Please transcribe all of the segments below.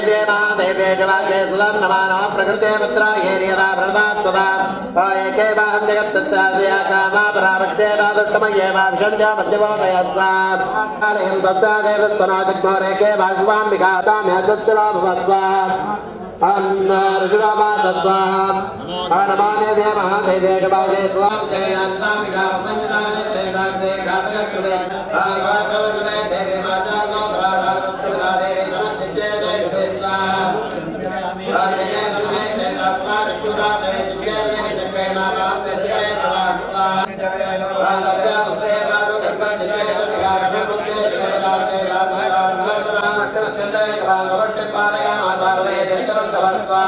देवे महादेवे शिवाजे सुदं नमः प्रकृते पुत्राये यदा भरदात्वदा एके वाहं जगत्तस्या कामा परावृत्ते दादुष्टमये वांशन्त्या मध्यमोदयस्वा हरिं तस्यादेव स्तनोजग्मोरेके वासुवाम्बिका ताम्यजत्रा भवस्वा अन्नर्जुनमा तत्वा हनुमाने दे महादेवे शिवाजे स्वां जयान्तामिका पंचदाने तेगाते गातकृते आवासोदे देवे माता नो प्रादात्वदाने नमस्ते देवेस्वा शान्तिये नमः तेनात्मा विष्णुदाते चिकेते चक्रेणा नामते चिरे प्रलाक्ता साधव्या मुदे बाटो कर्तव्ये गागभुते तेगाते रामरामरा मट्टते भागवट्टे पालया मातारे देशरं तवस्वा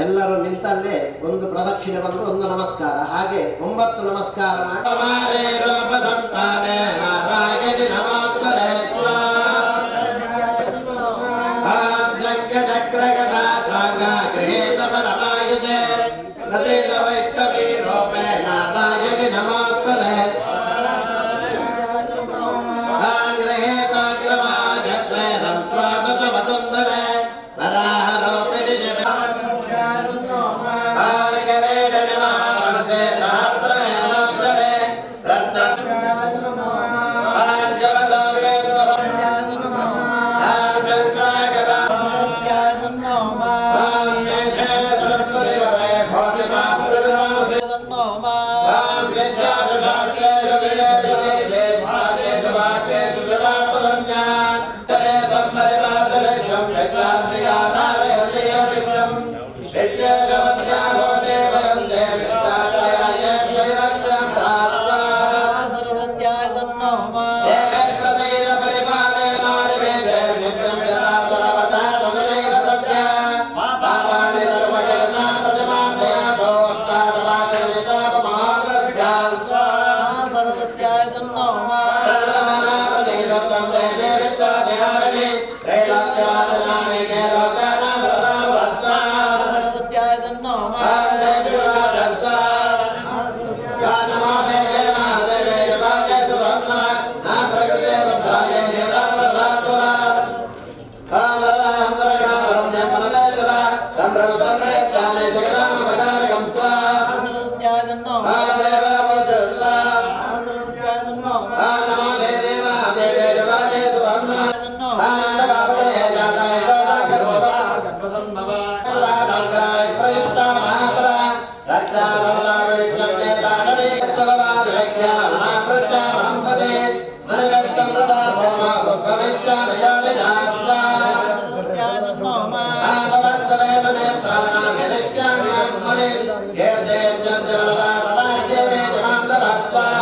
ಎಲ್ಲರೂ ನಿಂತಲ್ಲೇ ಒಂದು ಪ್ರದಕ್ಷಿಣೆ ಬಂದು ಒಂದು ನಮಸ್ಕಾರ ಹಾಗೆ 9 ನಮಸ್ಕಾರ ಮಾಡಿ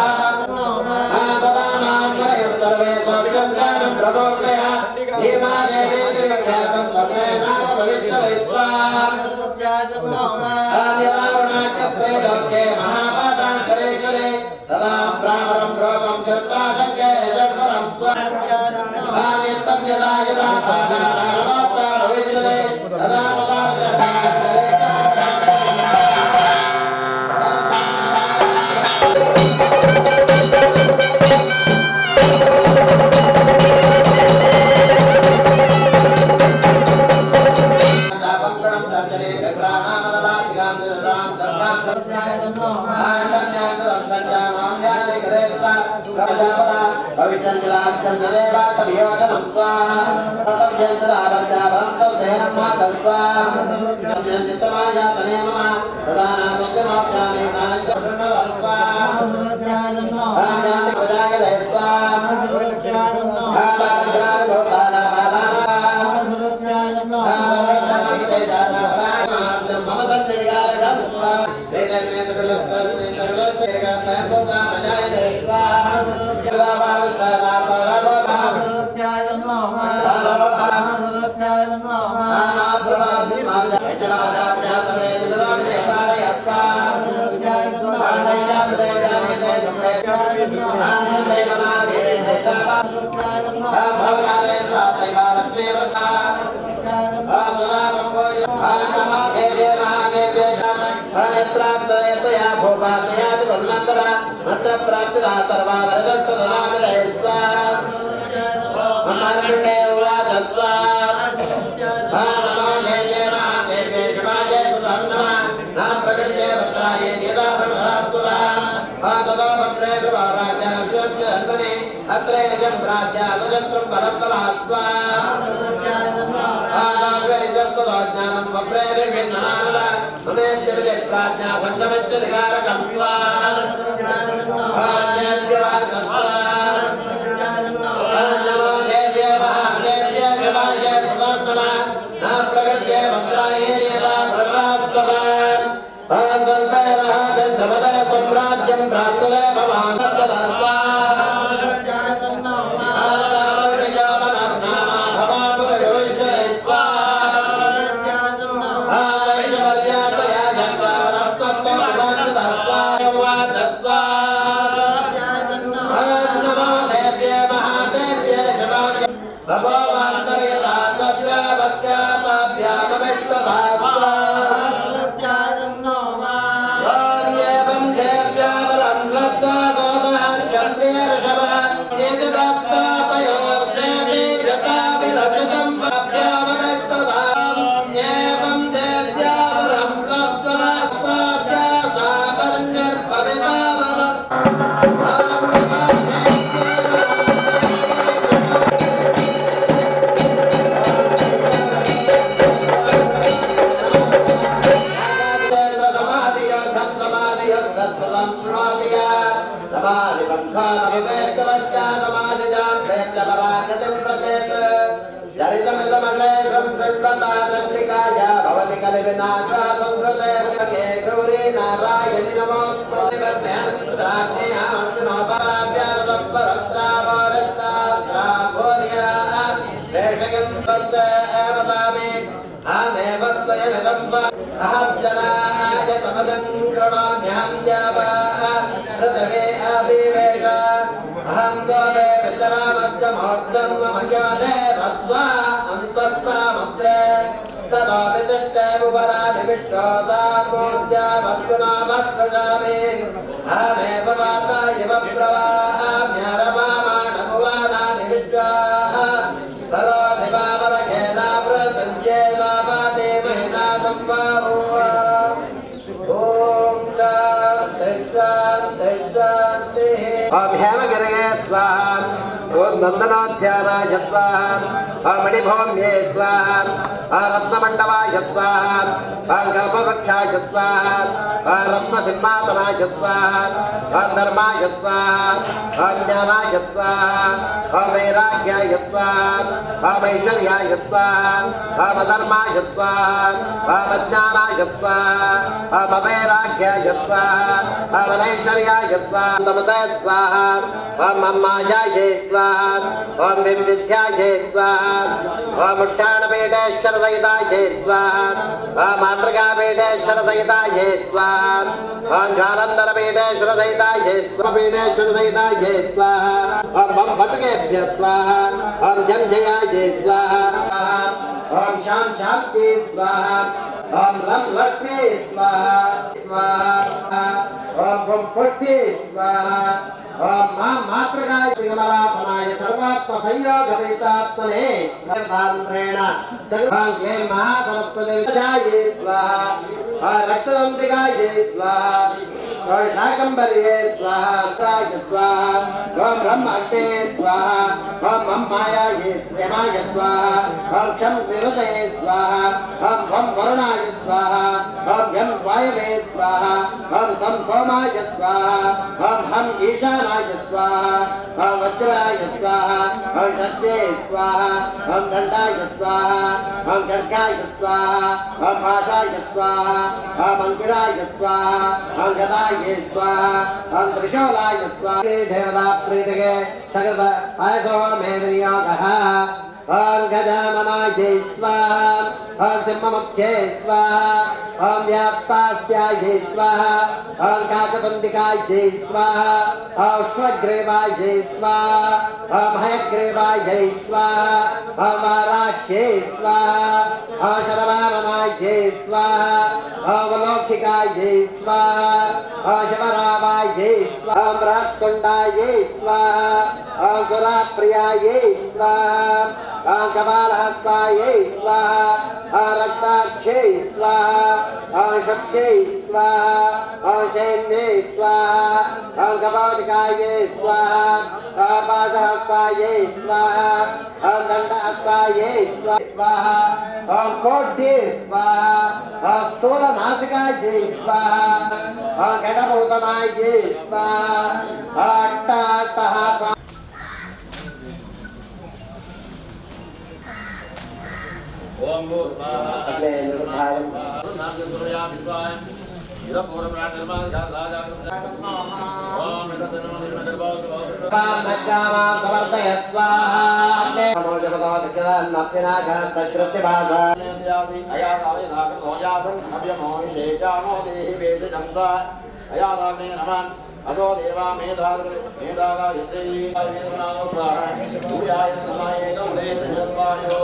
Raja नंदनाध्यानाय स्वाहा मणिभौम्ये स्वाहा रत्नमण्डवाय स्वाहा कल्पवृक्षाय स्वाहा रत्नसिंहासनाय स्वाहा धर्माय स्वाहा ज्ञानाय स्वाहा वैराग्याय स्वाहा वैश्वर्याय स्वाहा धर्माय स्वाहा ज्ञानाय स्वाहा वैराग्याय स्वाहा वैश्वर्याय स्वाहा नमते स्वाहा मायाय स्वाहा ओम विद्याय स्वाहा ओम मुट्ठाणपीठेश्वर सहिताय स्वाहा ओम मातृकापीठेश्वर सहिताय स्वाहा ओम जालंधरपीठेश्वर सहिताय पीठेश्वर सहिताय स्वाहा ओम बम भटकेभ्य स्वाहा ओम जम जयाय स्वाहा ओम शाम शांति स्वाहा ओम रम लक्ष्मी स्वाहा स्वाहा ओम बम पुष्टि स्वाहा ओम मां मातृकाय प्रियमरापनाय सर्वात्म संयोगवितात्मने सर्वांत्रेण सर्वांगे महासरस्वती जाये स्वाहा रक्तदंतिकाय स्वाहा शाकंभर्ये स्वाहा अत्राय स्वाहा ओम ब्रह्मणे स्वाहा ओम अम्मायाये यमाय स्वाहा ओम क्षम निरुतये स्वाहा ओम वरुणाय स्वाहा ओम यम वायवे स्वाहा ओम सम सोमाय स्वाहा ओम ईशानाय स्वाहा ओम वज्राय स्वाहा ओम शक्ते स्वाहा ओम दंडाय स्वाहा ओम खड्गाय स्वाहा ओम पाशाय स्वाहा ओम अंकुराय स्वाहा ओम गदाय स्वाहा ओम त्रिशूलाय स्वाहा देवता प्रीतये सगत पायसो मेन्द्रियोगः ओम गजाननाय स्वाहा ओम सिंहमुख्ये स्वाहा ओम व्याप्तास्याय स्वाहा ओम काकतुण्डिकाय स्वाहा ओम श्वग्रीवाय स्वाहा ओम हयग्रीवाय स्वाहा ओम वाराह्ये स्वाहा ओम शरवाननाय स्वाहा ओम लौकिकाय स्वाहा ओम शिवरावाय स्वाहा ओम बृहत्कुण्डाय स्वाहा ओम सुराप्रियाय स्वाहा ओम कपालहस्ताय स्वाहा ओम रक्ताक्षे स्वाहा ओम शक्त्यै स्वाहा ओम शैन्ये स्वाहा ओम कपालिकाय स्वाहा ओम पाशहस्ताय स्वाहा ओम दण्डहस्ताय स्वाहा ओम कोट्ये स्वाहा ओम स्थूलनासिकाय स्वाहा ओम घटभूतनाय स्वाहा अट्टाट्टः ओम भू स्वाहा अग्ने निर्भाय नाम सूर्या विश्वाय इदं पूर्णं निर्माण धाजा ओम पामज्जामा समर्पय स्वाहा नमो जपतो दिक्कदन्नप्तिनाघ तश्रुतिभासा अयादावे धाकं भोजासं अभ्यमो शेजानो देहि वेदजन्ता अयादाग्ने नमः अदो देवा मेधागा यत्रेयी मेधनानो स्वाहा सूर्याय नमः एकं देवजन्वायो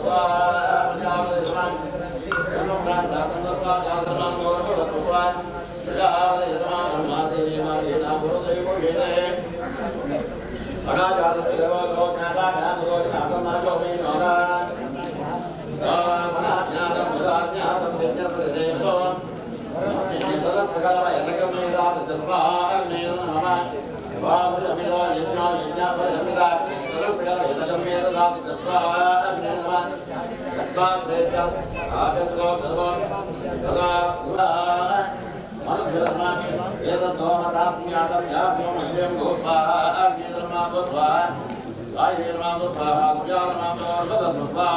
स्वाहा पंचावदे नमः नमो प्रार्थना स्वाहा नमो स्वाहा प्रजावदे नमः ब्रह्मादेवी मारेना गुरुदेवो वेदे अनाजातं देवो ज्ञानाज्ञानं ज्ञानमाजो मे नमः अनाज्ञातं विदाज्ञातं विज्ञानदेवो तदस्तकालः यतकं मेधात जन्माग्ने नमः वामुरमिदो यज्ञो यज्ञापयमिदा तदस्तकालः यतकं मेधात जन्माग्ने नमः तस्माद्देवं आगतो भगवो तदा मनुष्यधर्मा एतद्धोमसाप्यातं याभ्यो मध्यं भूत्वाहा अग्निधर्मा भूत्वा वायुधर्मा भूत्वा कुजाधर्मा भूत्वा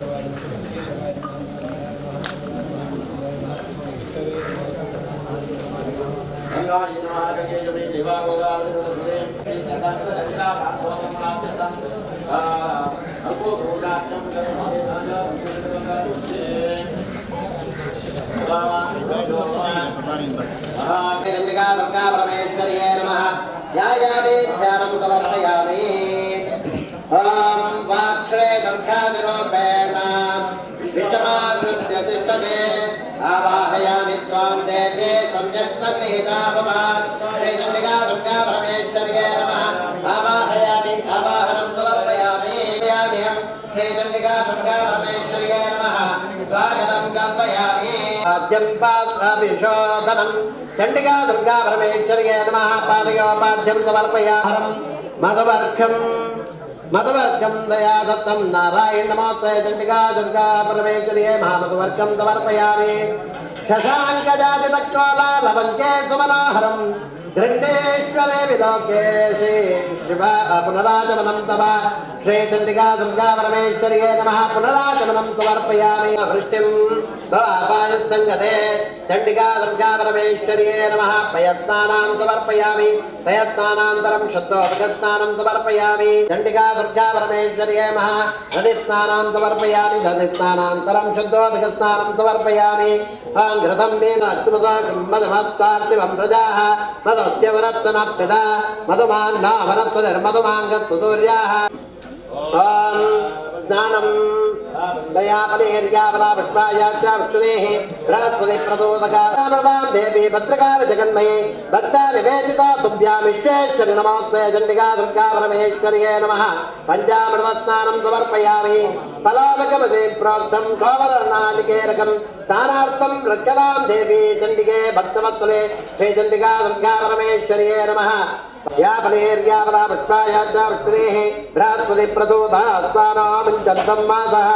दुर्गा दुर्गा परमेश्वर्ये नमः ध्यायामि ध्यानं समर्पयामि ओम वाक्षे दुर्गादिरूपेण विष्टमावृत्य तिष्ठते आवाहयामि त्वां देवे सम्यक् सन्निहिता भव श्री चण्डिका दुर्गा परमेश्वर्ये नमः आवाहयामि आवाहनं समर्पयामि श्री चण्डिका दुर्गा परमेश्वर्ये नमः स्वागतं कल्पयामि आद्यं पादभिषोदनं चण्डिका दुर्गा परमेश्वर्ये नमः पादयोपाद्यं समर्पयामि मधुवर्गं दया दत्तं नारायण नमोस्तुते चण्डिका दुर्गा परमेश्वर्ये महामधुवर्गं समर्पयामि शशाङ्कजातितक्कोलालवन्त्ये सुमनोहरं गृह्णेश्वरे विलोके श्री शिव पुनरागमनं तव श्री चण्डिका दुर्गा परमेश्वर्ये नमः पुनरागमनं समर्पयामि वृष्टिं भवापायुसङ्गते चण्डिका दुर्गा परमेश्वर्ये नमः पयस्नानां समर्पयामि पयस्नानान्तरं शुद्धोदकस्नानं समर्पयामि चण्डिका दुर्गा परमेश्वर्ये नमः नदीस्नानां समर्पयामि नदीस्नानान्तरं शुद्धोदकस्नानं समर्पयामि घृतं मेन मधुमस्तार्तिवं प्रजाः मदोद्यवरत्तनप्यदा मधुमान्नावरत्वधर्मधुमाङ्गत्वसूर्याः स्नानं दयापनेर्यावला पुष्पायाच्च विष्णुनेः बृहस्पति प्रदोदकां देवी भद्रकाल जगन्मये भक्ता निवेदिता तुभ्यां विश्वेश्वरि नमोऽस्ते चण्डिका दुर्गा परमेश्वर्यै नमः पञ्चामृतस्नानं समर्पयामि फलालकमदे प्रोक्तं गोवर्णालिकेरकं स्नानार्थं प्रज्ञां देवी चण्डिके भक्तवत्सले श्रीचण्डिका दुर्गा परमेश्वर्यै नमः यापनेर्यावला पुष्पायाच्च विष्णुनेः बृहस्पति प्रदोदकां मासः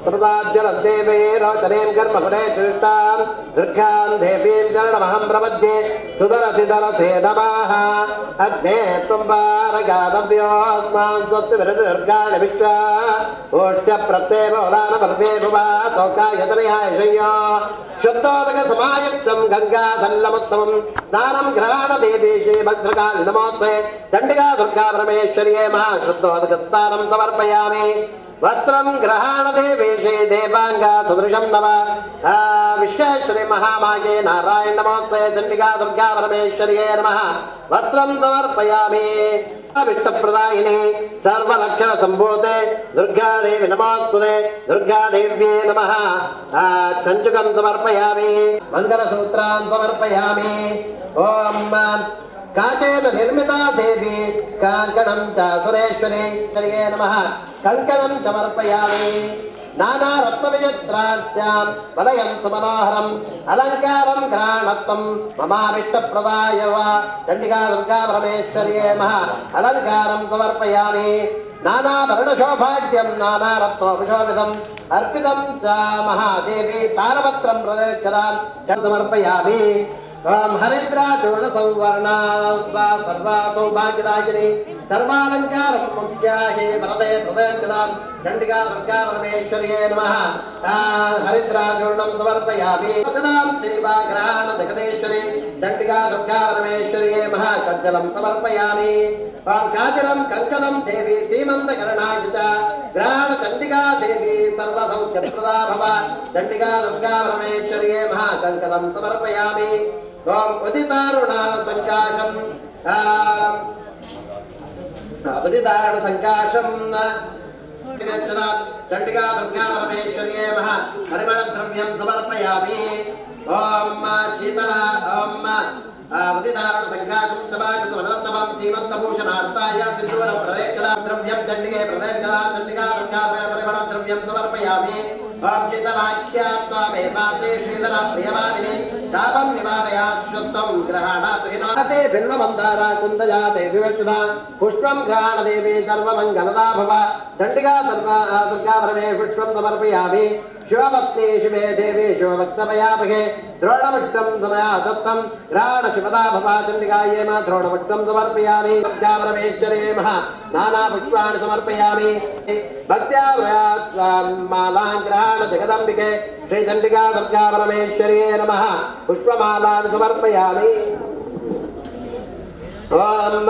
प्रदाब्जलदेवे रोचनें कर्मफले सृष्टां दुर्गां देवीं शरणमहं प्रपद्ये सुदरसिदरसे नमः अग्ने त्वम्बारगादव्योऽस्मान् स्वस्तिभिर्दुर्गाणि विश्वा ओष्य प्रत्येवोदानपर्वे भुवा तोकायतनयायशय्यो शुद्धोदकसमायुक्तं गङ्गासल्लमुत्तमं स्नानं ग्रहाणदेवी श्रीभद्रकाली नमोऽस्ते चण्डिका दुर्गा परमेश्वर्यै महाशुद्धोदकस्नानं समर्पयामि वस्त्रं ग्रहाणदेवी श्रीदेवाङ्गा सुदृशं नव विश्वेश्वरी महामाये नारायण नमोऽस्ते चण्डिका दुर्गा परमेश्वर्यै नमः वस्त्रं समर्पयामि विष्णुप्रदायिनी सर्वलक्षणसम्भूते दुर्गादेवी नमोऽस्तुते दुर्गादेव्यै नमः कञ्चुकं समर्पयामि मङ्गलसूत्रान् समर्पयामि ॐ काचेन निर्मिता देवी काङ्कणं च सुरेश्वरीश्वर्यै नमः कङ्कणं समर्पयामि नानारत्नविचित्रास्यां वलयं सुमनोहरम् अलङ्कारं घ्राणत्वं ममाविष्टप्रदाय वा चण्डिका दुर्गा परमेश्वर्यै नमः अलङ्कारं समर्पयामि नानाभरणशोभाढ्यं नानारत्नोपशोभितम् अर्पितं च महादेवी तारपत्रं प्रदक्षिणां समर्पयामि ओम हरिद्रा चूर्ण संवर्णा सर्वा सौभाग्यदायिनी सर्वालंकारं मुख्याहे वरदे प्रदक्षिणां चण्डिका दुर्गा परमेश्वर्यै नमः हरिद्रा चूर्णं समर्पयामि सदां सेवाग्रहाण जगदेश्वरी चण्डिका दुर्गा परमेश्वर्यै नमः कज्जलं समर्पयामि काजलं कङ्कणं देवी सीमन्तकरणाय च ग्रहाण चण्डिका देवी सर्वसौख्यप्रदा भव चण्डिका दुर्गा परमेश्वर्यै नमः कङ्कणं समर्पयामि ओम उदितारुण संकाशम उदितारुण संकाशम चण्डिका दुर्गा परमेश्वर्यै नमः परिमलद्रव्यं समर्पयामि ओम शीतला ओम उदितारुण संकाशम समागतवनन्दमं सीमन्तभूषणार्ताय सिन्दूरं प्रदक्षिणां द्रव्यं चण्डिके प्रदक्षिणां चण्डिका दुर्गा परिमलद्रव्यं समर्पयामि ओम शीतलाख्या त्वामेतासे श्रीधरा प्रियवादिनी तापं निवारयाश्वत्वं ग्रहाणात् हिनाते बिल्वमन्दारा कुन्दजाते विवक्षुधा पुष्पं घ्राणदेवी सर्वमङ्गलदा भव चण्डिका दुर्गा परमे पुष्पं समर्पयामि शिवभक्ति शिवे देवी शिवभक्तमयापहे द्रोणवट्टं समया दत्तं घ्राणशिवदा भव चण्डिकायै मा द्रोणवट्टं समर्पयामि दुर्गा परमेश्वर्यै नमः नानापुष्पाणि समर्पयामि भक्त्या मालां घ्राण जगदम्बिके श्रीचण्डिका दुर्गा परमेश्वर्यै नमः पुष्पमालान् समर्पयामि ओम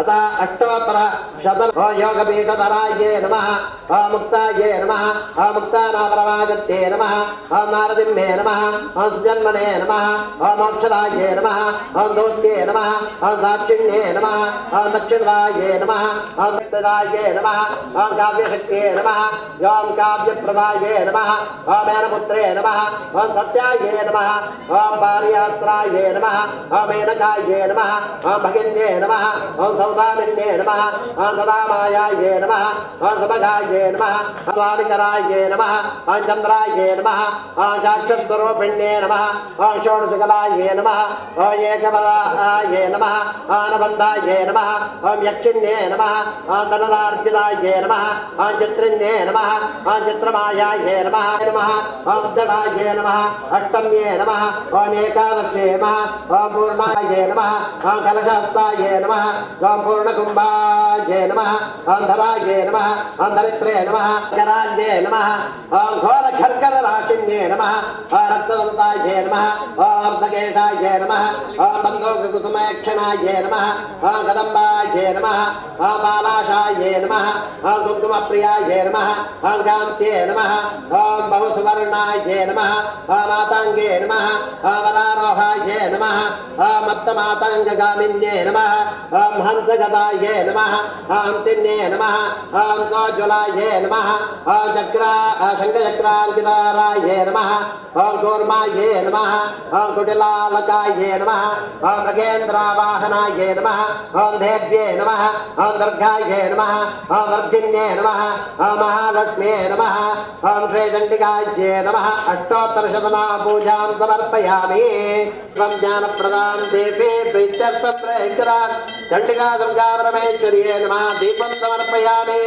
अता अष्टोत्तर शतम योगपीठधरायै नमः मुक्तायै नमः मुक्तानापरमागत्यै नमः नारदिम्हे नमः सुजन्मने नमः मोक्षदायै नमः दोत्ये नमः साक्षिण्ये नमः दक्षिणदायै नमः दत्तदायै नमः काव्यशक्त्यै नमः ओम काव्यप्रदायै नमः मेनपुत्रे नमः सत्यायै नमः पारियात्रायै नमः मेनकायै नमः भगिन्ये नमः सौदामिन्ये नमः सदामायायै नमः सुभगायै नमः स्वादिकरायै नमः चन्द्रायै नमः साक्षात्स्वरूपिण्ये नमः षोडशकलायै नमः एकपदायै नमः आनबन्धायै नमः यक्षिण्ये नमः धनदार्जितायै नमः चित्रिण्ये नमः चित्रमायायै नमः नमः दडायै नमः अष्टम्ये नमः एकादश्ये नमः पूर्णायै नमः कलशहस्तायै नमः पूर्णकुम्भायै नमः धरायै नमः धरित्रे नमः कराज्ये नमः घोरखर्करराशिन्ये नमः रक्तदन्तायै नमः अर्धकेशायै नमः बन्धोकुसुमयक्षणायै नमः कदम्बायै नमः बालाशायै नमः कुङ्कुमप्रियायै नमः कान्त्ये नमः बहुसुवर्णायै नमः माताङ्गे नमः वरारोहायै नमः मत्तमाताङ्गगामिन्ये नमः ओम हंसगदाये नमः ओम तिन्ने नमः ओम सोज्वलाये नमः ओम शंखचक्रांकिताराये नमः ओम कूर्माये नमः ओम कुटिलालकाये नमः ओम मृगेन्द्रावाहनाये नमः ओम देव्ये नमः ओम दुर्गाये नमः ओम वर्धिन्ये नमः ओम महालक्ष्म्ये नमः ओम श्रीचण्डिकायै नमः अष्टोत्तरशतना पूजां समर्पयामि त्वं ज्ञानप्रदां देवी प्रीत्यर्थं प्रयकरा चण्डिका दुर्गा परमेश्वर्ये नमः दीपं समर्पयामि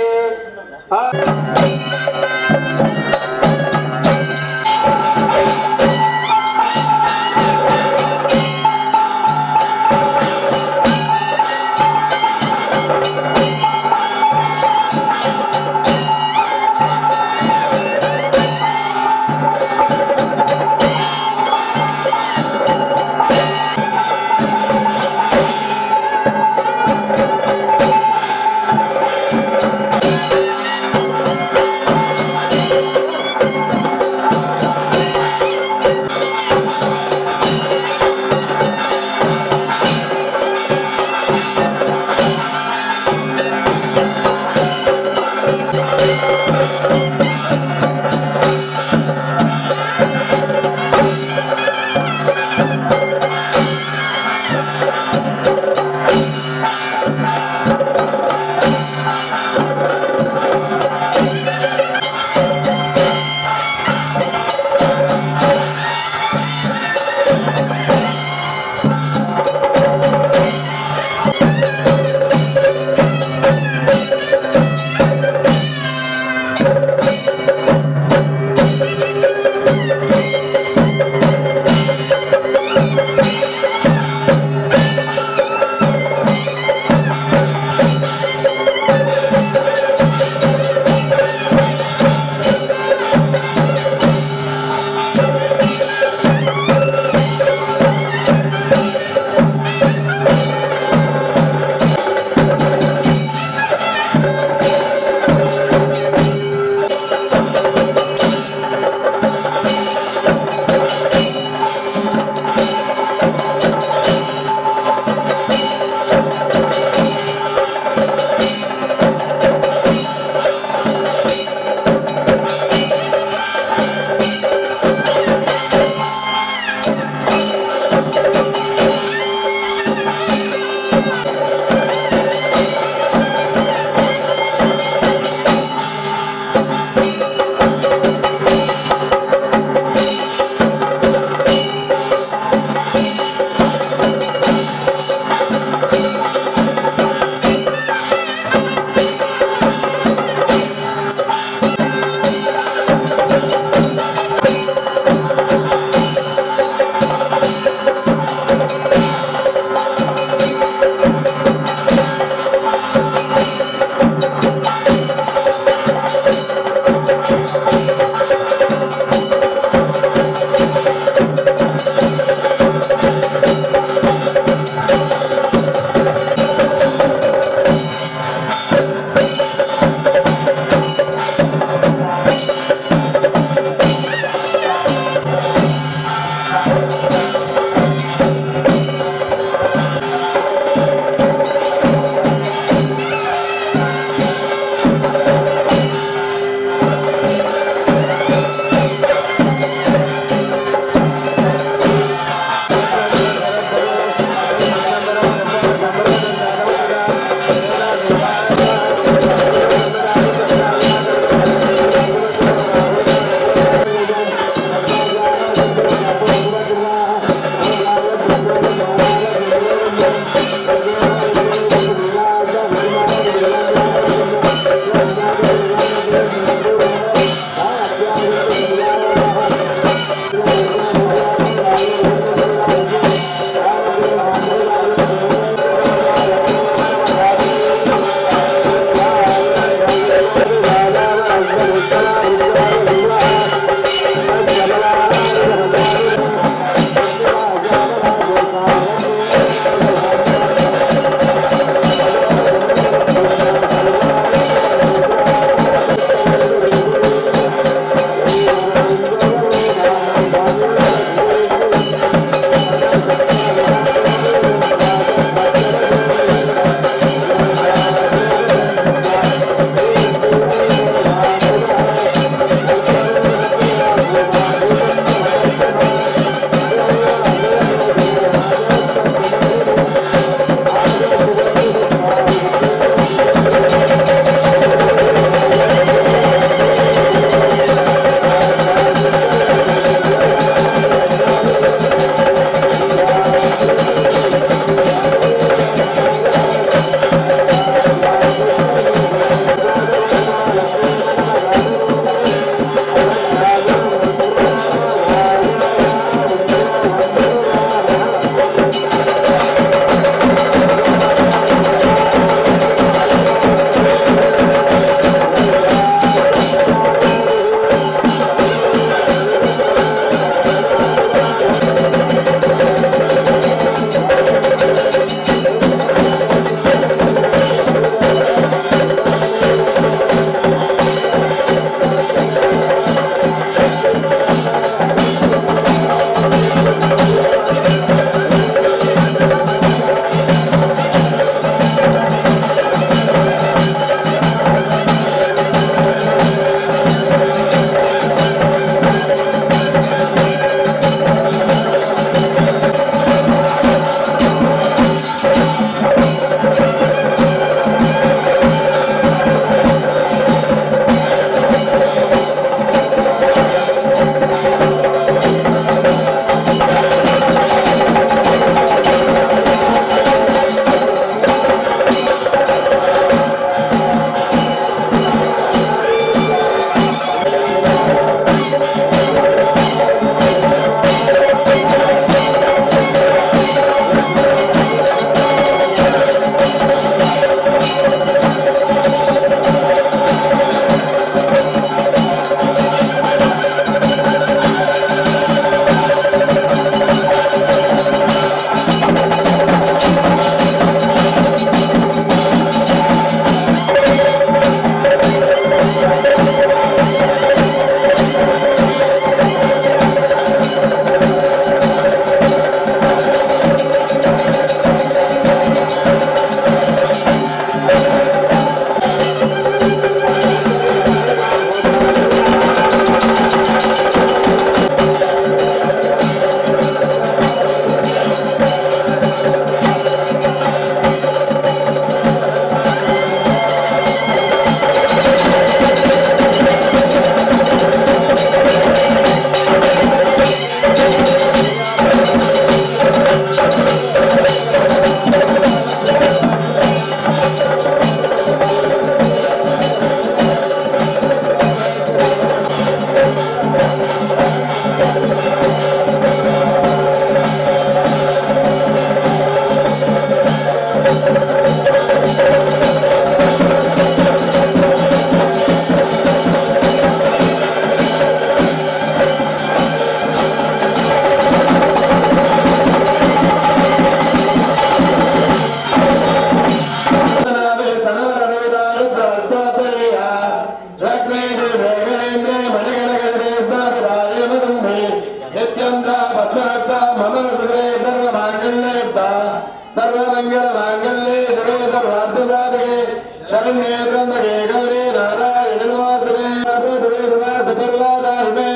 शरण्ये ब्रह्मणे गौरी नारायण नमोस्तुते सकलवादारुणे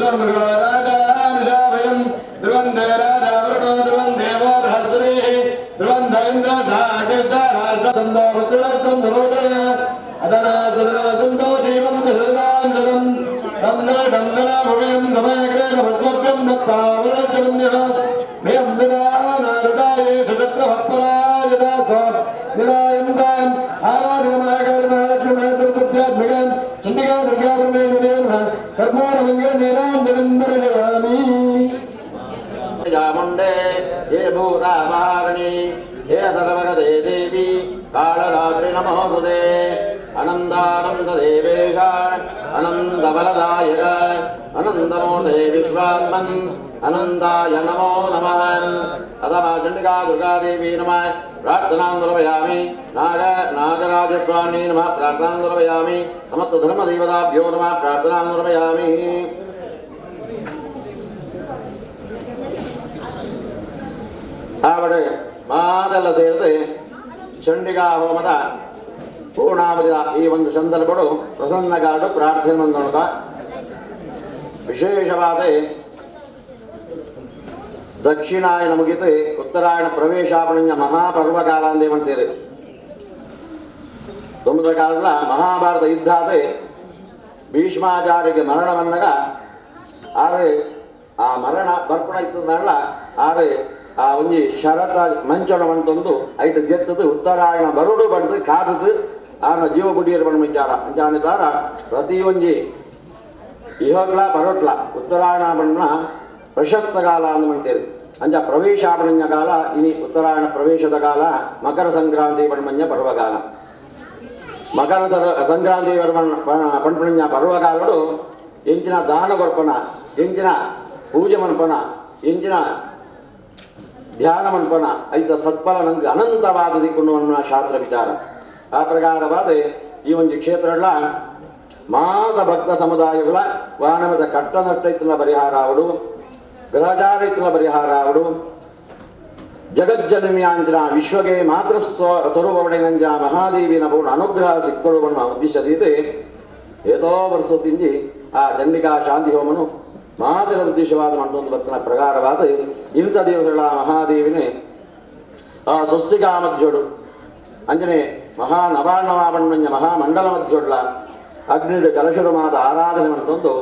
लम्बराजानुशाभयम् ध्रुवन्धे राजा वरुणो ध्रुवन्धे वो बृहस्पतिः ध्रुवन्ध इन्द्र साकृता राष्ट्रसन्दो वृत्रसन्दरोदय अदना सदना सन्दो जीवम् हृदान्तरम् सन्दरम् समाग्रेण भस्मभ्यम् दत्तावरचरण्यः भयम् विदानारुदाये शतत्रभत्परायदा स निरायन्ताम् आराधनमागर्महालक्ष्मीमहात्मभ्यात्मकम् चण्डिका दुर्गापरमेश्वरेण कर्मोणमङ्गलनीराञ्जनन्दरजयामि चामुण्डे ये भूतावाहरणि हे सर्वगते देवी कालरात्रि नमोऽस्तुते अनन्दानन्ददेवेश अनन्दबलदायक अनन्दमूर्ते विश्वात्मन् अनन्ताय नमो नमः अथवा चण्डिका दुर्गादेवी नमः प्रार्थनां निर्वयामि नागराजस्वामी नमः प्रार्थनां निर्वयामि समस्त धर्मदेवताभ्यो नमः प्रार्थनां निर्वयामि आवडे ಮಾದೆಲ್ಲ ಸೇರಿದೆ ಚಂಡಿಕಾ ಹೋಮದ ಪೂರ್ಣಾವಧಿಯ ಈ ಒಂದು ಸಂದರ್ಭಗಳು ಪ್ರಸನ್ನಗಾಡು ಪ್ರಾರ್ಥನೆ ಮಾಡೋಣ. ವಿಶೇಷವಾದ ದಕ್ಷಿಣಾಯನ ಮುಗಿತು ಉತ್ತರಾಯಣ ಪ್ರವೇಶಾಪಣೆಯ ಮಹಾಪರ್ವಕಾಲ ಅಂದೇವಂತೀರಿ. ತುಮದ ಕಾಲದ ಮಹಾಭಾರತ ಯುದ್ಧಾದ ಭೀಷ್ಮಾಚಾರ್ಯಗೆ ಮರಣವನ್ನಗ ಆರೆ ಆ ಮರಣ ಬರ್ಪಣ ಇತ್ತದಲ್ಲ ಆರೆ ಆ ಒಂಜಿ ಶರತ ಮಂಚಣವಂತಂದು ಐಟು ಗೆತ್ತದು ಉತ್ತರಾಯಣ ಬರುಡು ಬಂದು ಕಾದದು ಆನ ಜೀವ ಬುಡಿಯರು ಬಣ್ಣ ವಿಚಾರ ಅಂಚಾನಿದಾರ ಪ್ರತಿ ಒಂಜಿ ಇಹೋಗ್ಲ ಬರೋಟ್ಲ ಉತ್ತರಾಯಣ ಬಣ್ಣ ಪ್ರಶಸ್ತ ಕಾಲ ಅಂದ್ಮಂತೇರಿ ಅಂಚ ಪ್ರವೇಶಾಪಣೆಯ ಕಾಲ ಇನಿ ಉತ್ತರಾಯಣ ಪ್ರವೇಶದ ಕಾಲ ಮಕರ ಸಂಕ್ರಾಂತಿ ಬಣ್ಮಂಜ ಪರ್ವಕಾಲ ಮಕರ ಸಂಕ್ರಾಂತಿ ಪಣ್ಪಣ್ಯ ಪರ್ವಕಾಲಗಳು ಎಂಚಿನ ದಾನ ಕೊರ್ಪಣ ಎಂಚಿನ ಪೂಜೆ ಮನ್ಪಣ ಎಂಚಿನ ಧ್ಯಾನ ಮನ್ಪಣ ಐತ ಸತ್ಫಲ ನಂಗೆ ಅನಂತವಾದದಿ ಕೊಂಡುವನ್ನ ಶಾಸ್ತ್ರ ವಿಚಾರ ಆ ಪ್ರಕಾರವಾದ ಈ ಒಂದು ಕ್ಷೇತ್ರಗಳ ಮಾತ ಭಕ್ತ ಸಮುದಾಯಗಳ ವಾನಮದ ಕಟ್ಟನಟ್ಟೈತನ ಪರಿಹಾರ ಅವಡು ಗ್ರಹಚಾರೈತನ ಪರಿಹಾರ ಅವಡು ಜಗಜ್ಜನಮಿಯಾಂಜನ ವಿಶ್ವಗೆ ಮಾತೃ ಸ್ವರೂಪವಡೆನಂಜ ಮಹಾದೇವಿನ ಪೂರ್ಣ ಅನುಗ್ರಹ ಸಿಕ್ಕಳುವನ್ನು ಉದ್ದೇಶದೀತೆ ಏತೋ ವರ್ಷದಿಂಜಿ ಆ ಚಂಡಿಕಾ ಶಾಂತಿ ಹೋಮನು ಮಾತಿನ ಉದ್ದೇಶವಾದ ಮತ್ತೊಂದು ಭಕ್ತನ ಪ್ರಕಾರವಾದ ಇಂಥ ದಿವಸಗಳ ಮಹಾದೇವಿನೇ ಆ ಸೊಸ್ಸಿಗಾ ಮಧ್ಯೋಡು ಅಂಜನೆ ಮಹಾ ನವಾರ್ಣವಾಬಣ್ಣಂಜ ಮಹಾಮಂಡಲ ಮಧ್ಯೋಡ್ಲ ಅಗ್ನಿಡು ಕಲಶರು ಮಾತ ಆರಾಧನೆ ಮತ್ತೊಂದು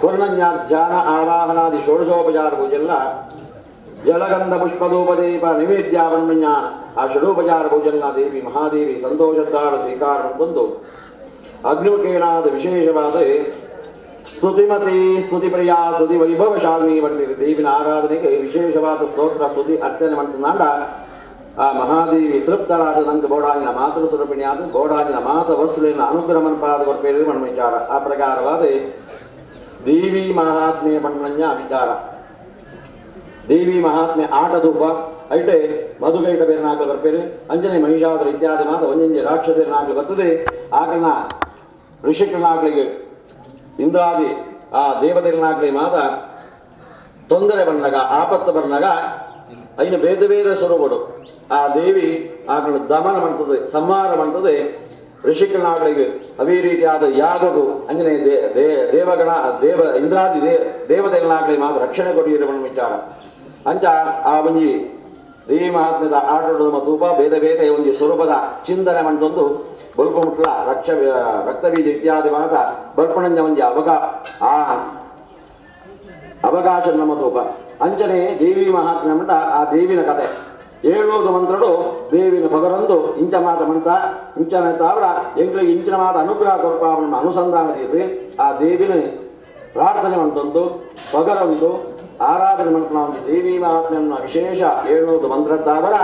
ಕುರ್ಣಂಜ ಧ್ಯಾನ ಆವಾಹನಾದಿ ಷೋಡಶೋಪಚಾರ ಪೂಜೆಲ್ಲ ಜಲಗಂಧ ಪುಷ್ಪಧೂಪದೀಪ ನೈವೇದ್ಯಾವಣ್ಣಂಜ ಆ ಷಡೋಪಚಾರ ಪೂಜೆಲ್ಲ ದೇವಿ ಮಹಾದೇವಿ ಸಂತೋಷದ್ದಾಳ ಸ್ವೀಕಾರ ಮತ್ತೊಂದು ಅಗ್ನಿಮುಖೇನಾದ ವಿಶೇಷವಾದ ಸ್ತುತಿಮತಿ ಸ್ತುತಿಪ್ರಿಯ ಸ್ತುತಿ ವೈಭವಶಾಲಿನಿ ಬಂದಿದೆ ದೇವಿನ ಆರಾಧನೆಗೆ ವಿಶೇಷವಾದ ಸ್ತೋತ್ರ ಸ್ತುತಿ ಅರ್ಚನೆ ಮಾಡ್ತಂದಾಂಡ ಆ ಮಹಾದೇವಿ ತೃಪ್ತರಾದ ನಂಗೆ ಬೋಡಾನಿನ ಮಾತೃ ಸ್ವರೂಪಿಣಿಯಾದ ಬೋಡಾನಿನ ಮಾತ ವಸ್ತುವಿನ ಅನುಗ್ರಹ ಮನ್ಪಾದ ಕೊರ್ಪೇರಿ ಮಣ್ಣ ವಿಚಾರ ಆ ಪ್ರಕಾರವಾದ ದೇವಿ ಮಹಾತ್ಮೆಯ ಮಣ್ಣಂಜ ವಿಚಾರ ದೇವಿ ಮಹಾತ್ಮೆ ಆಟದೂಪ ಐಟೆ ಮಧುಗೈಟ ಬೇರನಾಗಲು ಬರ್ಪೇರಿ ಅಂಜನೆ ಮಹಿಷಾದ್ರ ಇತ್ಯಾದಿ ಮಾತ ಒಂಜಂಜೆ ರಾಕ್ಷಸೇರನಾಗಲು ಬರ್ತದೆ ಆಗನ ಋಷಿಕನಾಗ್ಲಿಗೆ ಇಂದ್ರಾದಿ ಆ ದೇವತೆಗಳಾಗ್ಲಿ ಮಾತ ತೊಂದರೆ ಬಂದಾಗ ಆಪತ್ತು ಬಂದಾಗ ಐನು ಭೇದ ಭೇದ ಸ್ವರೂಪಗಳು ಆ ದೇವಿ ಆಗಲು ದಮನ ಮಾಡ್ತದೆ ಸಂಹಾರ ಮಾಡ್ತದೆ ಋಷಿಕನಾಗ್ಲಿಗೆ ಅದೇ ರೀತಿಯಾದ ಯಾಗವು ಅಂಜನೆ ದೇವಗಣ ಇಂದ್ರಾದಿ ದೇವತೆಗಳಾಗ್ಲಿ ಮಾತ ರಕ್ಷಣೆ ಕೊಡಿಯಿರುವ ವಿಚಾರ ಅಂಚ ಆ ಒಂಜಿ ದೇವಿ ಮಹಾತ್ಮ್ಯದ ಆಟದ ಮತ್ತು ಭೇದ ಭೇದ ಒಂಜಿ ಸ್ವರೂಪದ ಚಿಂತನೆ ಮಾಡ್ತೊಂದು ಬಲ್ಪ ಮುಟ್ಲ ರಕ್ತಬೀಜ ಇತ್ಯಾದಿ ಮಾತ ಬರ್ಪಣಂಜ ಒಂಜಿ ಅವಕಾಶ ನಮ್ಮ ತೂಪ ಅಂಚನೆ ದೇವಿ ಮಹಾತ್ಮೆ ಮಂಟ ಆ ದೇವಿನ ಕತೆ 700 ಮಂತ್ರಡು ದೇವಿನ ಪಗರಂದು ಇಂಚ ಮಾತ ಮಂತ ಇಂಚನ ಅವರ ಎಂಗ್ಳಿಗೆ ಇಂಚಿನ ಮಾತ ಅನುಗ್ರಹ ಕೊರಪಾವನ್ನ ಅನುಸಂಧಾನ ತೀರಿ ಆ ದೇವಿನ ಪ್ರಾರ್ಥನೆ ಮಂತೊಂದು ಪಗರಂದು ಆರಾಧನೆ ಮಂತ್ರ ಒಂದು ದೇವಿ ಮಹಾತ್ಮೆಯನ್ನು ವಿಶೇಷ 700 ಮಂತ್ರದ್ದಾವರ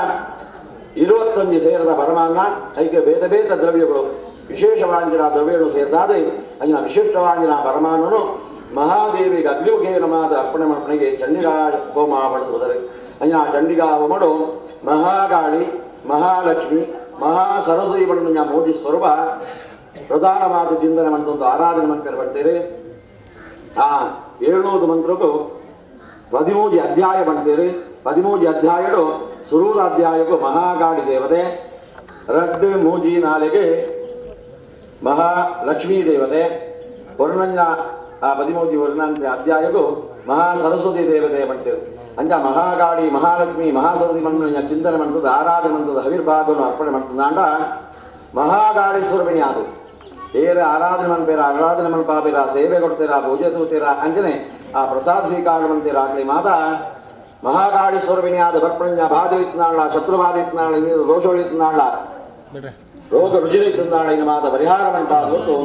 21 ಸೇರದ ಪರಮಾನ್ನ ಐಕೆ ಭೇದ ಭೇದ ದ್ರವ್ಯಗಳು ವಿಶೇಷವಾಗಿನ ದ್ರವ್ಯಗಳು ಸೇರಿದಾದೆ ಅಲ್ಲಿನ ವಿಶಿಷ್ಟವಾಗಿನ ಪರಮಾನನು ಮಹಾದೇವಿಗೆ ಅಗ್ನಿಮುಖೇ ನಮಾದ ಅರ್ಪಣೆ ಮಕ್ಕಳಿಗೆ ಚಂಡಿಕಾ ಹೋಮ ಮಾಡುವುದರೆ ಅಲ್ಲಿನ ಚಂಡಿಕಾ ಹೋಮಡು ಮಹಾಗಾಳಿ ಮಹಾಲಕ್ಷ್ಮಿ ಮಹಾ ಸರಸ್ವತಿ ಬಣ್ಣ ಮೋದಿ ಸ್ವರೂಪ ಪ್ರಧಾನವಾದ ಚಿಂತನೆ ಮಂತೊಂದು ಆರಾಧನೆ ಮಂತ್ರ ಬರ್ತೀರಿ ಆ 700 ಮಂತ್ರಕ್ಕೂ 13 ಅಧ್ಯಾಯ ಬಂತೀರಿ 13 ಅಧ್ಯಾಯಗಳು ಸುರೂರ ಅಧ್ಯಾಯಕ್ಕೂ ಮಹಾಗಾಳಿ ದೇವತೆ ರಡ್ಡು ಮೂಜಿ ನಾಲೆಗೆ ಮಹಾಲಕ್ಷ್ಮೀ ದೇವತೆ ವರ್ಣಂಜ ಆ 13 ವರ್ಣಂತೆ ಅಧ್ಯಾಯಗೂ ಮಹಾ ಸರಸ್ವತಿ ದೇವತೆ ಪಂಚರು ಅಂಜ ಮಹಾಗಾಡಿ ಮಹಾಲಕ್ಷ್ಮಿ ಮಹಾಸರಸ್ವತಿ ಮಣ್ಣು ಚಿಂತನೆ ಮಾಡ್ತದೆ ಆರಾಧನೆ ಮಾಡ್ತದೆ ಹವಿರ್ಭಾಗವನ್ನು ಅರ್ಪಣೆ ಮಾಡ್ತದೆ ಅಂಡ ಮಹಾಗಾಡಿ ಸ್ವರೂಪಿಣಿ ಅದು ಬೇರೆ ಆರಾಧನೆ ಮನ್ಪೇರ ಆರಾಧನೆ ಮನ್ಪಾಬೇರ ಸೇವೆ ಕೊಡ್ತೀರಾ ಪೂಜೆ ತೂತೀರಾ ಅಂಜನೆ ಆ ಪ್ರಸಾದ ಸ್ವೀಕಾರ ಮಂತೀರ ಆಗಲಿ ಮಾತ ಮಹಾಗಾಡಿ ಸ್ವರೂಪಿಣಿ ಆದ ಬರ್ಪಣಂಜ ಬಾಧಿತ್ನಾಳ ಶತ್ರುಬಾಧ ಇತ್ನಾಳ ದೋಷಗಳಿತ್ನಾಳ ರೋಗ ರುಜಿನ ಇತ್ನಾಳ ಇನ್ನು ಮಾತ ಪರಿಹಾರ ಮಂಟಾದ್ದು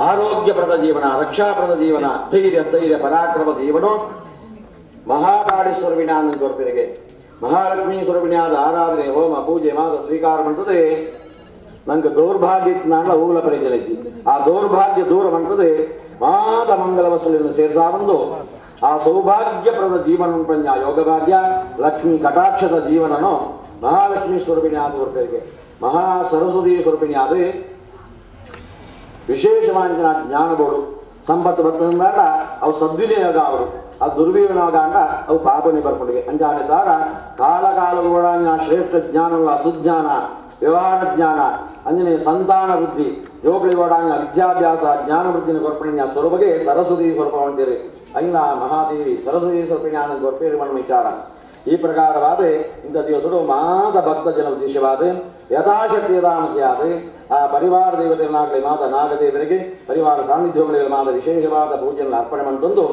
ಆರೋಗ್ಯಪ್ರದ ಜೀವನ ರಕ್ಷಾಪ್ರದ ಜೀವನ ಸ್ಥೈರ್ಯ ಪರಾಕ್ರಮ ಜೀವನ ಮಹಾಗಾಡಿ ಸ್ವರೂಪಿಣಿ ಆದ ಕೊರ್ಪಿರಿಗೆ ಮಹಾಲಕ್ಷ್ಮೀ ಸ್ವರೂಪಿಣಿ ಆದ ಆರಾಧನೆ ಹೋಮ ಪೂಜೆ ಮಾತ ಸ್ವೀಕಾರ ಮಾಡ್ತದೆ ನಂಗೆ ದೌರ್ಭಾಗ್ಯ ಇತ್ನಾಳ ಹೂಗಳ ಪರಿಚಲೈತಿ ಆ ದೌರ್ಭಾಗ್ಯ ದೂರ ಮಾಡ್ತದೆ ಮಾತ ಮಂಗಲ ವಸೂಲಿಯನ್ನು ಸೇರಿಸಾ ಬಂದು ಆ ಸೌಭಾಗ್ಯಪ್ರದ ಜೀವನ ಪಂಜ ಯೋಗ ಭಾಗ್ಯ ಲಕ್ಷ್ಮೀ ಕಟಾಕ್ಷದ ಜೀವನನು ಮಹಾಲಕ್ಷ್ಮೀ ಸ್ವರೂಪಿಣಿ ಆದ ಹೊರಟಿಗೆ ಮಹಾ ಸರಸ್ವತಿ ಸ್ವರೂಪಿಣಿ ಆದ ವಿಶೇಷವಾಂಜನ ಜ್ಞಾನಬೋಡು ಸಂಪತ್ತು ಬರ್ತಂದಾಡ ಅವು ಸದ್ವಿನಿಯೋಗ ಅವರು ಅದು ದುರ್ವಿನಿಯೋಗ ಅಂಡ ಅವು ಪಾಪನೆ ಬರ್ಪಡಿಗೆ ಅಂಜಾನೆ ದಾರ ಕಾಲಕಾಲಗಳ ಶ್ರೇಷ್ಠ ಜ್ಞಾನಗಳ ಸುಜ್ಞಾನ ವ್ಯವಹಾರ ಜ್ಞಾನ ಅಂಜನೆ ಸಂತಾನ ವೃದ್ಧಿ ಯೋಗಳಿ ಓಡಾಂಗ ವಿದ್ಯಾಭ್ಯಾಸ ಜ್ಞಾನ ವೃದ್ಧಿನ ಕೊರ್ಪಣಿಯ ಸ್ವರೂಪಗೆ ಸರಸ್ವತಿ ಸ್ವರೂಪ ಅಂತೀರಿ ಐನ ಮಹಾದೇವಿ ಸರಸ್ವತಿ ಸ್ವರೂಪಿಣಿ ಆನಂದ ಕೊರ್ಪೇರಿ ಮಣ್ಣ ವಿಚಾರ ಈ ಪ್ರಕಾರವಾದ ಇಂಥ ದಿವಸಗಳು ಮಾತ ಭಕ್ತ ಜನ ಉದ್ದೇಶವಾದ ಯಥಾಶಕ್ತಿ ಯಥಾಮತಿಯಾದ ಆ ಪರಿವಾರ ದೇವತೆಗಳಾಗಲಿ ಮಾತ ನಾಗದೇವರಿಗೆ ಪರಿವಾರ ಸಾನ್ನಿಧ್ಯಗಳಿಗೆ ಮಾತ ವಿಶೇಷವಾದ ಪೂಜೆಯನ್ನು ಅರ್ಪಣೆ ಮಾಡ್ತಂದು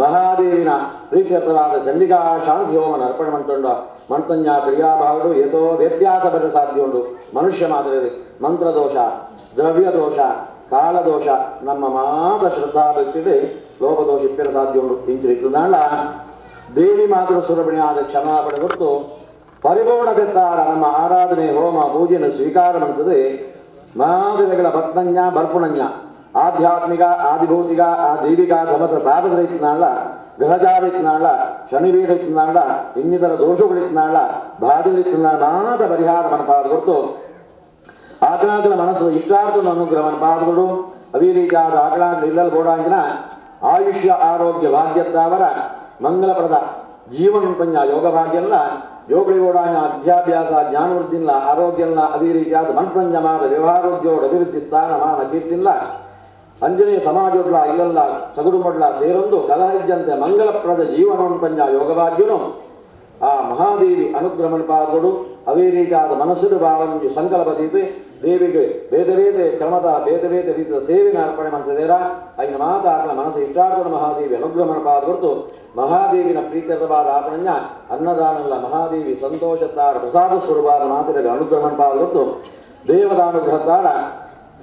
ಮಹಾದೇವಿನ ಪ್ರೀತ್ಯರ್ಥವಾದ ಚಂಡಿಕಾ ಶಾಂತಿ ಹೋಮನ ಅರ್ಪಣೆ ಮಾಡ್ಕೊಂಡು ಮಂತಂಜ ಕ್ರಿಯಾಭಾವಗಳು ಏತೋ ವ್ಯತ್ಯಾಸ ಬರ ಸಾಧ್ಯ ಉಂಟು ಮನುಷ್ಯ ಮಾದರಿ ಮಂತ್ರದೋಷ ದ್ರವ್ಯ ದೋಷ ಕಾಲದೋಷ ನಮ್ಮ ಮಾತ ಶ್ರದ್ಧಾ ಭಕ್ತಿಗೆ ಲೋಪದೋಷ ಇಪ್ಪರ ಸಾಧ್ಯ ಉಂಟು ಇಂಚಿರಿದ್ದಾಳ ದೇವಿ ಮಾತೃ ಸುರಭಿಣಿ ಆದ ಕ್ಷಮಾಪಣೆ ಹೊರತು ಪರಿಪೂರ್ಣತೆತ್ತಾರ ನಮ್ಮ ಆರಾಧನೆ ಹೋಮ ಪೂಜೆಯನ್ನು ಸ್ವೀಕಾರ ಮಾಡ್ತದೆ ಮಾದರಿಗಳ ಭಕ್ತಂಜ ಬರ್ಪುಣಂಜ ಆಧ್ಯಾತ್ಮಿಕ ಆದಿಭೌತಿಕ ಆ ದೈವಿಕ ಸಮತ ತಾಪದರಿತ್ನಾಳ ಗ್ರಹಚಾರಿತ್ನಾಳ ಶನಿವೀರಿತ್ನಾಳ ಇನ್ನಿತರ ದೋಷಗಳಿತ್ನಾಳ ಬಾಧಲಿತ್ನಾಳ ಮಾತ ಪರಿಹಾರ ಮನಪಾದ ಹೊರತು ಆಕಳಾಕಳ ಮನಸ್ಸು ಇಷ್ಟಾರ್ಥದ ಅನುಗ್ರಹ ಮನಪಾದಗಳು ಅವೇ ರೀತಿಯಾದ ಆಕಳಾಕಳ ಇಲ್ಲಲ್ಲಿ ಗೋಡಾಂಗಿನ ಆಯುಷ್ಯ ಆರೋಗ್ಯ ಭಾಗ್ಯತ್ತಾವರ ಮಂಗಲಪ್ರದ ಜೀವನ ಪಂಜ ಯೋಗ ಭಾಗ್ಯಲ್ಲ ಯೋಗಳಿಗೋಡಾಂಗ ವಿದ್ಯಾಭ್ಯಾಸ ಜ್ಞಾನವೃದ್ಧಿಲ್ಲ ಆರೋಗ್ಯಲ್ಲ ಅದೇ ರೀತಿಯಾದ ಮನ್ಪಂಜಮಾದ ವ್ಯವಹಾರೋದ್ಯೋಗ ಅಭಿವೃದ್ಧಿ ಸ್ಥಾನಮಾನ ಕೀರ್ತಿಲ್ಲ ಅಂಜನೇಯ ಸಮಾಜೋಡ್ಲ ಇಲ್ಲಲ್ಲ ಸಗುಡುಮಡ್ಲ ಸೇರೊಂದು ಕಲಹರಿಜ್ಜಂತೆ ಮಂಗಲಪ್ರದ ಜೀವನವನ್ನು ಪಂಜ ಯೋಗಭಾಗ್ಯನು ಆ ಮಹಾದೇವಿ ಅನುಗ್ರಹ ಮನಪಾದಗಳು ಅವೇ ರೀತಿಯಾದ ಮನಸ್ಸು ಭಾವನೆ ಸಂಕಲ್ಪದೀತೆ ದೇವಿಗೆ ಬೇರೆ ಕ್ರಮದ ಬೇರೆ ರೀತಿಯ ಸೇವೆನ ಅರ್ಪಣೆ ಮಾಡ್ತಿದ್ದೀರಾ ಐನ ಮಾತಾಡಲ ಮನಸ್ಸು ಇಷ್ಟಾರ್ಥದ ಮಹಾದೇವಿ ಅನುಗ್ರಹ ಮನಪಾದ ಹೊರತು ಮಹಾದೇವಿನ ಪ್ರೀತ್ಯರ್ಥವಾದ ಆಪಣಂಜ ಅನ್ನದಾನಲ್ಲ ಮಹಾದೇವಿ ಸಂತೋಷತ್ತಾರ ಪ್ರಸಾದ ಸ್ವರೂಪದ ಮಾತಿಗೆ ಅನುಗ್ರಹ ಮನಪಾದ ಹೊರತು ದೇವದಾನುಗ್ರಹತ್ತಾರ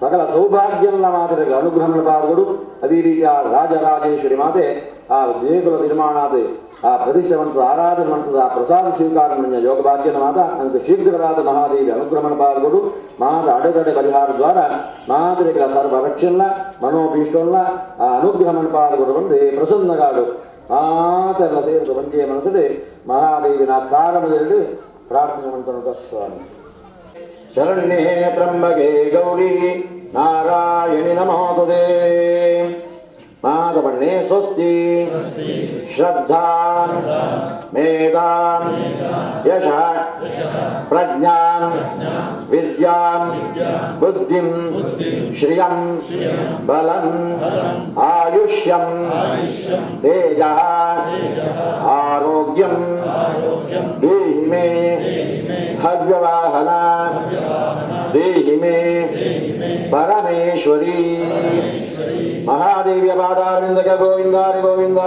ಸಕಲ ಸೌಭಾಗ್ಯಲ್ಲ ಮಾತಿಗೆ ಅನುಗ್ರಹ ಮನಪಾದಗಳು ಅದೇ ರೀತಿಯ ರಾಜರಾಜೇಶ್ವರಿ ಮಾತೆ ಆ ದೇಗುಲ ನಿರ್ಮಾಣಾದ ಆ ಪ್ರತಿಷ್ಠೆವಂತದ ಆರಾಧನೆ ಮಂತ್ರದ ಆ ಪ್ರಸಾದ ಸ್ವೀಕಾರ ಯೋಗ ಭಾಗ್ಯನ ಮಾತ ಅಂತ ಶೀಘ್ರವಾದ ಮಹಾದೇವಿ ಅನುಗ್ರಹ ಮನಪಾದಗಳು ಮಾತ ಅಡೆತಡೆ ಪರಿಹಾರ ದ್ವಾರ ಮಾದರಿಗಳ ಸರ್ವ ರಕ್ಷಲ್ಲ ಮನೋಭೀಷ್ಟಲ್ಲ ಆ ಅನುಗ್ರಹ ಮನಪಾದಗಳು ಬಂದು ಪ್ರಸನ್ನಗಾಡು ಮಾತೆಲ್ಲ ಸೇರಿದ ಬಂಜೆಯ ಮನಸ್ಸಲ್ಲಿ ಮಹಾದೇವಿನ ಕಾರಣದಲ್ಲಿ ಪ್ರಾರ್ಥನೆ ಮಂತ್ರ ಸ್ವಾಮಿ ಶರಣ್ಯೇ ತ್ರಂಬಕೆ ಗೌರಿ ನಾರಾಯಣಿ ನಮೋಸ್ತುತೇ ಮಾತಪಣ್ಣೆ ಸ್ವಸ್ತಿ ಶ್ರದ್ಧಾ ಮೇಧಾ ಯಶ ಪ್ರಜ್ಞಾ ವಿದ್ಯಾ ಬುದ್ಧಿಂ ಶ್ರಿಯಂ ಬಲಂ ಆಯುಷ್ಯಂ ತೇಜ ಆರೋಗ್ಯಂ ದೇಹಿ ಮೇ ಹವ್ಯವಾಹನ ದೇಹಿ ಮೇ ಪರಮೇಶ್ವರಿ ಮಹಾದೇವಿಯ ಪಾದಾರವಿಂದಕ್ಕೆ ಗೋವಿಂದ ಗೋವಿಂದ.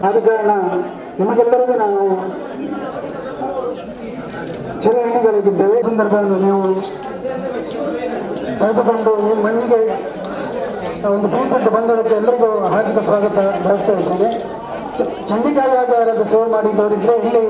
ಆದ ಕಾರಣ ನಿಮಗೆಲ್ಲರಿಗೂ ನಾವು ಚಿರಹಣಿಗಳಿಗಿದ್ದೇವೆ. ಸಂದರ್ಭದಲ್ಲಿ ನೀವು ತೆಗೆದುಕೊಂಡು ಈ ಮಣ್ಣಿಗೆ ಒಂದು ಪೂರ್ತಿ ಬಂದದಕ್ಕೆ ಎಲ್ಲರಿಗೂ ಹಾರ್ದಿಕ ಸ್ವಾಗತ ಬಯಸ್ತಾ ಇದ್ದೇನೆ. ಚಂಡಿಕಾಯಾಗಾರದ ಸೇವೆ ಮಾಡಿ ತೋರಿದ್ರೆ ಇಲ್ಲಿ